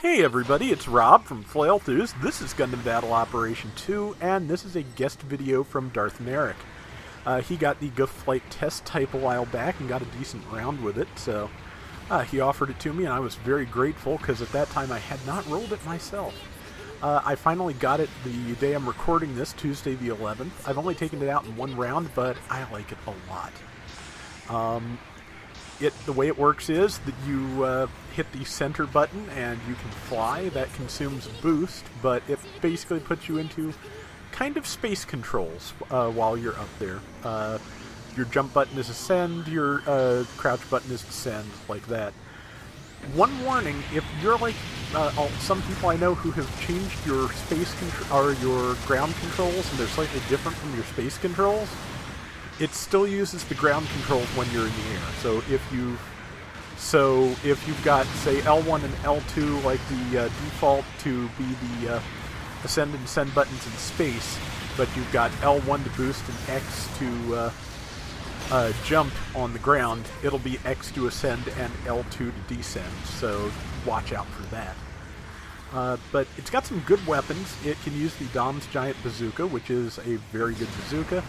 Hey everybody, it's Rob from Flailthroughs. This is Gundam Battle Operation 2, and this is a guest video from Darth Merrick. He got the Gouf flight test type a while back and got a decent round with it, so he offered it to me, and I was very grateful because at that time I had not rolled it myself. I finally got it the day I'm recording this, Tuesday the 11th. I've only taken it out in one round, but I like it a lot. The way it works is that you hit the center button and you can fly. That consumes boost, but it basically puts you into kind of space controls while you're up there. Your jump button is ascend, your crouch button is descend, like that. One warning, if you're like some people I know who have changed your space or your ground controls and they're slightly different from your space controls, it still uses the ground controls when you're in the air. So if you've got, say, L1 and L2, like the default to be the ascend and descend buttons in space, but you've got L1 to boost and X to jump on the ground, it'll be X to ascend and L2 to descend. So watch out for that. But it's got some good weapons. It can use the Dom's Giant Bazooka, which is a very good bazooka.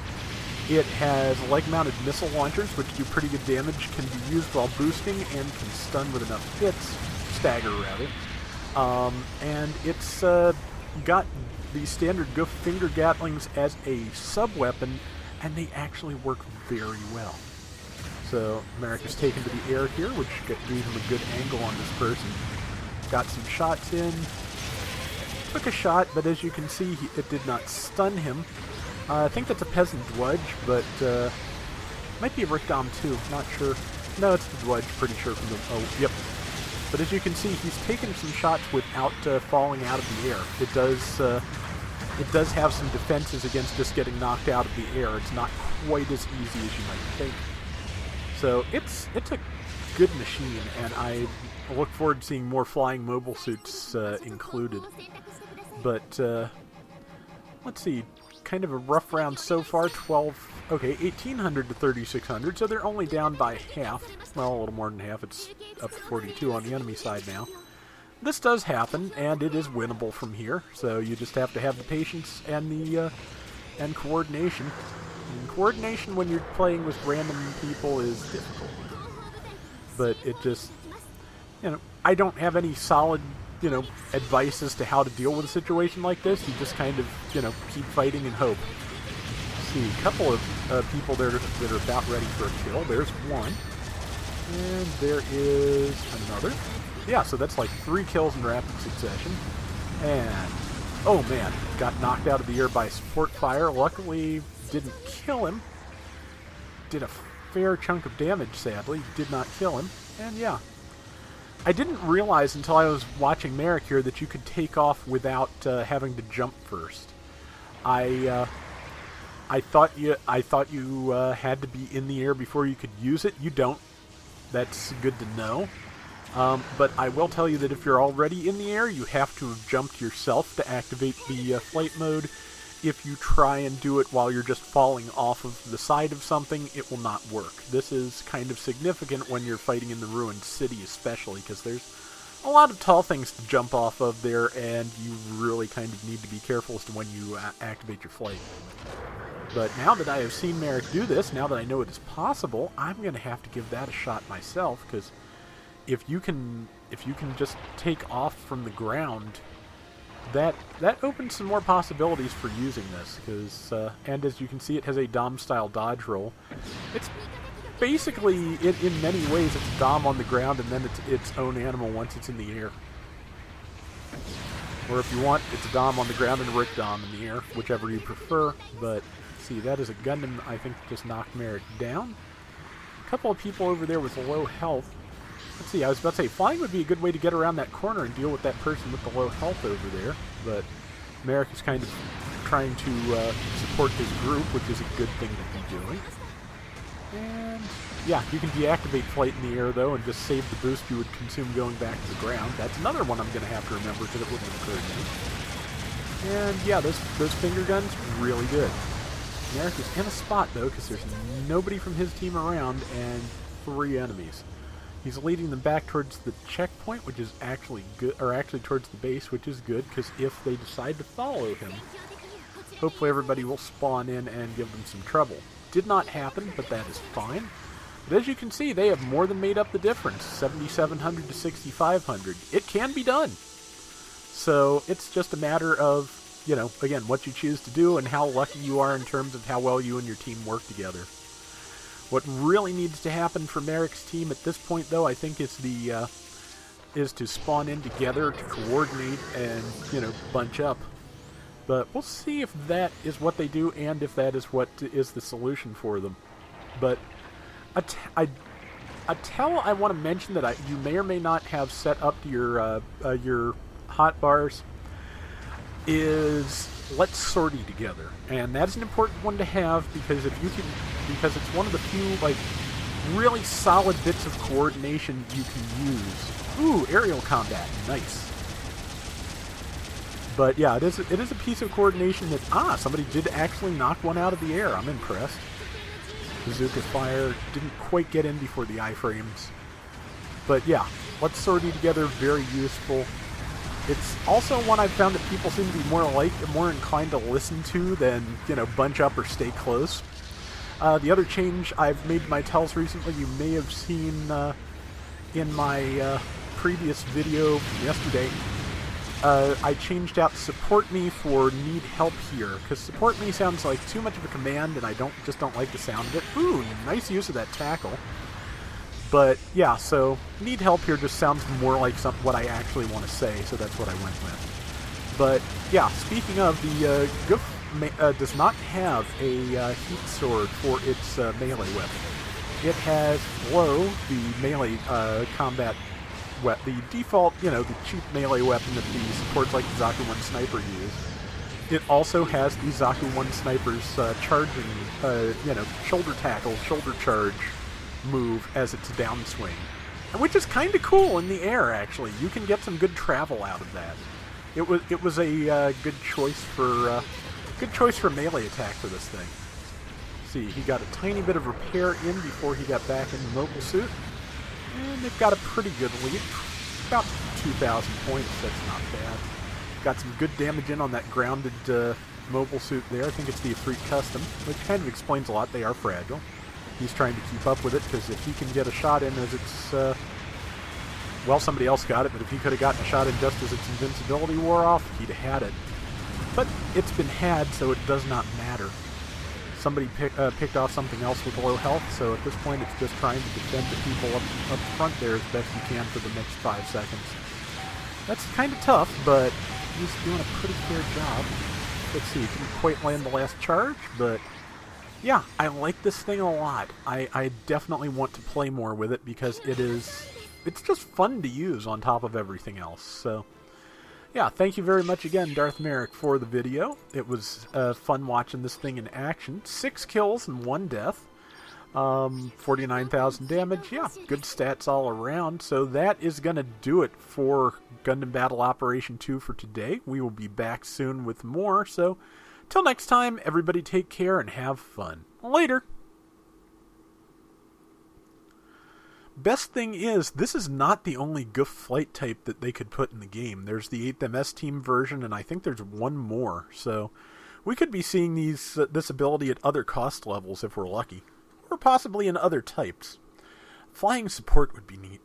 It has leg-mounted missile launchers, which do pretty good damage, can be used while boosting, and can stun with enough hits, stagger rather. And it's got the standard Gouf finger gatlings as a sub-weapon, and they actually work very well. So Merrick is taken to the air here, which gave him a good angle on this person. Got some shots in. Took a shot, but as you can see, it did not stun him. I think that's a peasant dwudge, but might be a Rick-Dom too, not sure. No, it's the dwudge, pretty sure from the... Oh, yep. But as you can see, he's taken some shots without falling out of the air. It does have some defenses against just getting knocked out of the air. It's not quite as easy as you might think. So it's a good machine, and I look forward to seeing more flying mobile suits included. But let's see. Kind of a rough round so far, 1800 to 3600, so they're only down by half. Well, a little more than half. It's up to 42 on the enemy side now. This does happen, and it is winnable from here, so you just have to have the patience and the and coordination. And coordination when you're playing with random people is difficult. But it just, I don't have any solid advice as to how to deal with a situation like this. You just kind of, keep fighting and hope. See, a couple of people there that are about ready for a kill. There's one. And there is another. Yeah, so that's like 3 kills in rapid succession. And, oh man, got knocked out of the air by support fire. Luckily, didn't kill him. Did a fair chunk of damage, sadly. Did not kill him. And yeah. I didn't realize until I was watching Merrick here that you could take off without having to jump first. I thought you had to be in the air before you could use it. You don't. That's good to know. But I will tell you that if you're already in the air, you have to have jumped yourself to activate the flight mode. If you try and do it while you're just falling off of the side of something, it will not work. This is kind of significant when you're fighting in the ruined city especially, because there's a lot of tall things to jump off of there, and you really kind of need to be careful as to when you activate your flight. But now that I have seen Merrick do this, now that I know it is possible, I'm going to have to give that a shot myself, because if you can just take off from the ground, that opens some more possibilities for using this, because and as you can see, it has a Dom-style dodge roll. It's basically, in many ways, it's Dom on the ground, and then it's its own animal once it's in the air. Or if you want, it's a Dom on the ground and a Rick Dom in the air, whichever you prefer. But see, that is a Gundam, I think, just knocked Merrick down. A couple of people over there with low health. Let's see, I was about to say, flying would be a good way to get around that corner and deal with that person with the low health over there, but Merrick is kind of trying to support his group, which is a good thing to be doing. And, yeah, you can deactivate flight in the air, though, and just save the boost you would consume going back to the ground. That's another one I'm going to have to remember, because it wouldn't have occurred to me. And, yeah, those finger guns, really good. Merrick is in a spot, though, because there's nobody from his team around, and 3 enemies. He's leading them back towards the checkpoint, which is actually good, or actually towards the base, which is good, because if they decide to follow him, hopefully everybody will spawn in and give them some trouble. Did not happen, but that is fine. But as you can see, they have more than made up the difference, 7,700 to 6,500. It can be done. So it's just a matter of, you know, again, what you choose to do and how lucky you are in terms of how well you and your team work together. What really needs to happen for Merrick's team at this point, though, I think is to spawn in together to coordinate and, you know, bunch up. But we'll see if that is what they do and if that is what is the solution for them. But a tell I want to mention that you may or may not have set up to your hotbars is let's sortie together, and that's an important one to have because because it's one of the few like really solid bits of coordination you can use. Ooh, aerial combat, nice. But yeah, it is a piece of coordination that somebody did actually knock one out of the air. I'm impressed. Bazooka fire didn't quite get in before the iframes, but yeah, let's sortie together, very useful. It's also one I've found that people seem to be more inclined to listen to than, you know, bunch up or stay close. The other change I've made to my tells recently, you may have seen in my previous video from yesterday, I changed out support me for need help here, because support me sounds like too much of a command and I just don't like the sound of it. Ooh, nice use of that tackle. But yeah, so need help here just sounds more like what I actually want to say, so that's what I went with. But yeah, speaking of, the Gouf does not have a heat sword for its melee weapon. It has Blow, the melee combat weapon, the default, you know, the cheap melee weapon that the supports like the Zaku 1 Sniper use. It also has the Zaku 1 Sniper's charging, you know, shoulder tackle, shoulder charge move as its downswing, which is kind of cool in the air. Actually, you can get some good travel out of that. It was a good choice for melee attack for this thing. See, he got a tiny bit of repair in before he got back in the mobile suit, and they've got a pretty good lead, about 2,000 points. That's not bad. Got some good damage in on that grounded mobile suit there. I think it's the Ifrit Custom, which kind of explains a lot. They are fragile. He's trying to keep up with it, because if he can get a shot in as it's, well, somebody else got it, but if he could have gotten a shot in just as its invincibility wore off, he'd have had it. But it's been had, so it does not matter. Somebody picked off something else with low health, so at this point it's just trying to defend the people up front there as best you can for the next 5 seconds. That's kind of tough, but he's doing a pretty fair job. Let's see, he didn't quite land the last charge, but yeah, I like this thing a lot. I definitely want to play more with it because it's just fun to use on top of everything else. So yeah, thank you very much again, Darth Merrick, for the video. It was fun watching this thing in action. 6 kills and 1 death. 49,000 damage. Yeah, good stats all around. So that is going to do it for Gundam Battle Operation 2 for today. We will be back soon with more. So till next time, everybody take care and have fun. Later! Best thing is, this is not the only Gouf flight type that they could put in the game. There's the 8th MS Team version, and I think there's one more. So we could be seeing this ability at other cost levels if we're lucky. Or possibly in other types. Flying support would be neat.